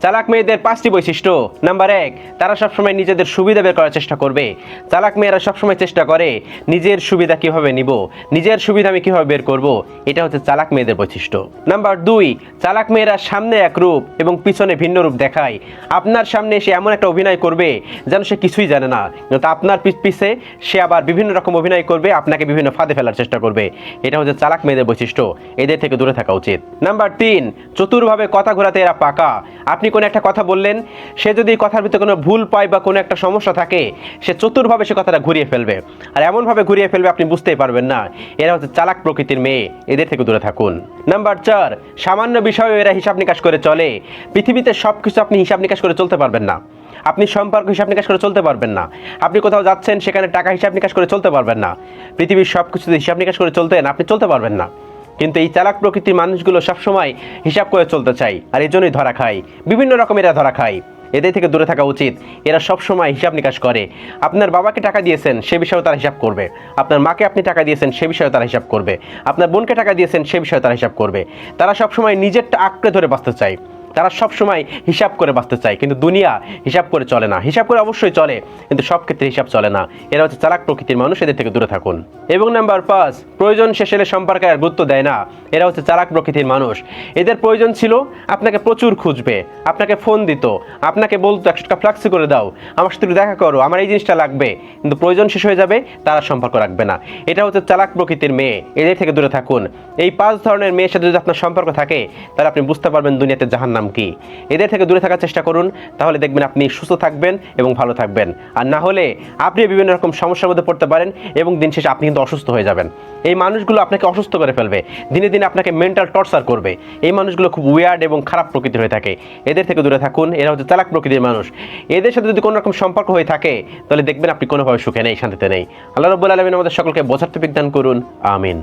চালাক মেয়েদের 5টি বৈশিষ্ট্য। নাম্বার 1, তারা সবসময় নিজেদের সুবিধা বের করার চেষ্টা করবে। চালাক মেয়েরা সবসময় চেষ্টা করে নিজের সুবিধা কিভাবে নিব, নিজের সুবিধা আমি কিভাবে বের করব। এটা হচ্ছে চালাক মেয়েদের বৈশিষ্ট্য। নাম্বার 2, চালাক মেয়েরা সামনে এক রূপ এবং পিছনে ভিন্ন রূপ দেখায়। আপনার সামনে এসে এমন একটা অভিনয় করবে যেন সে কিছুই জানে না, কিন্তু আপনার পিছে সে আবার বিভিন্ন রকম অভিনয় করবে, আপনাকে বিভিন্ন ফাঁদে ফেলার চেষ্টা করবে। এটা হচ্ছে চালাক মেয়েদের বৈশিষ্ট্য, এদের থেকে দূরে থাকা উচিত। নাম্বার 3, চতুরভাবে কথা ঘোরাতে এরা পাকা। আপনি কোনো একটা কথা বললেন, সে যদি কথার ভিতরে কোনো ভুল পায় বা কোনো একটা সমস্যা থাকে, সে চতুরভাবে সে কথাটা ঘুরিয়ে ফেলবে, আর এমনভাবে ঘুরিয়ে ফেলবে আপনি বুঝতেই পারবেন না। এরা হচ্ছে চালাক প্রকৃতির মেয়ে, এদের থেকে দূরে থাকুন। নাম্বার 4, সামান্য বিষয়ে এরা হিসাব নিকাশ করে চলে। পৃথিবীতে সব কিছু আপনি হিসাব নিকাশ করে চলতে পারবেন না। আপনি সম্পর্ক হিসাব নিকাশ করে চলতে পারবেন না। আপনি কোথাও যাচ্ছেন, সেখানে টাকা হিসাব নিকাশ করে চলতে পারবেন না। পৃথিবীর সব কিছু হিসাব নিকাশ করে চলতেন, আপনি চলতে পারবেন না। কিন্তু এই চালাক প্রকৃতির মানুষগুলো সবসময় হিসাব করে চলতে চায়, আর এই জন্যই ধরা খায়, বিভিন্ন রকমের এরা ধরা খায়। এদের থেকে দূরে থাকা উচিত। এরা সবসময় হিসাব নিকাশ করে। আপনার বাবাকে টাকা দিয়েছেন, সে বিষয়েও তারা হিসাব করবে। আপনার মাকে আপনি টাকা দিয়েছেন, সে বিষয়েও তারা হিসাব করবে। আপনার বোনকে টাকা দিয়েছেন, সে বিষয়ে তারা হিসাব করবে। তারা সবসময় নিজেরটা আঁকড়ে ধরে বাঁচতে চায়, তারা সবসময় হিসাব করে বাঁচতে চায়। কিন্তু দুনিয়া হিসাব করে চলে না। হিসাব করে অবশ্যই চলে, কিন্তু সব ক্ষেত্রে হিসাব চলে না। এরা হচ্ছে চালাক প্রকৃতির মানুষ, এদের থেকে দূরে থাকুন। এবং নাম্বার 5, প্রয়োজন শেষে এলে সম্পর্কে আর গুরুত্ব দেয় না। এরা হচ্ছে চালাক প্রকৃতির মানুষ। এদের প্রয়োজন ছিল, আপনাকে প্রচুর খুঁজবে, আপনাকে ফোন দিত, আপনাকে বলতো 100 টাকা ফ্লাক্সি করে দাও, আমার সাথে দেখা করো, আমার এই জিনিসটা লাগবে। কিন্তু প্রয়োজন শেষ হয়ে যাবে, তারা সম্পর্ক রাখবে না। এটা হচ্ছে চালাক প্রকৃতির মেয়ে, এদের থেকে দূরে থাকুন। এই 5 ধরনের মেয়ের সাথে যদি আপনার সম্পর্ক থাকে, তাহলে আপনি বুঝতে পারবেন দুনিয়াতে জাহান্নাম কি। এদের থেকে দূরে থাকার চেষ্টা করুন, তাহলে দেখবেন আপনি সুস্থ থাকবেন এবং ভালো থাকবেন। আর না হলে আপনি বিভিন্ন রকম সমস্যার মধ্যে পড়তে পারেন এবং দিন শেষে আপনি কিন্তু অসুস্থ হয়ে যাবেন। এই মানুষগুলো আপনাকে অসুস্থ করে ফেলবে, দিনে দিনে আপনাকে মেন্টাল টর্চার করবে। এই মানুষগুলো খুব উইয়ার্ড এবং খারাপ প্রকৃতির হয়ে থাকে, এদের থেকে দূরে থাকুন। এরা হচ্ছে চালাক প্রকৃতির মানুষ। এদের সাথে যদি কোনো রকম সম্পর্ক হয়ে থাকে, তাহলে দেখবেন আপনি কোনোভাবে সুখে নেই, শান্তিতে নেই। আল্লাহ রাব্বুল আলামিন আমাদের সকলকে বোঝার তৌফিক দান করুন, আমিন।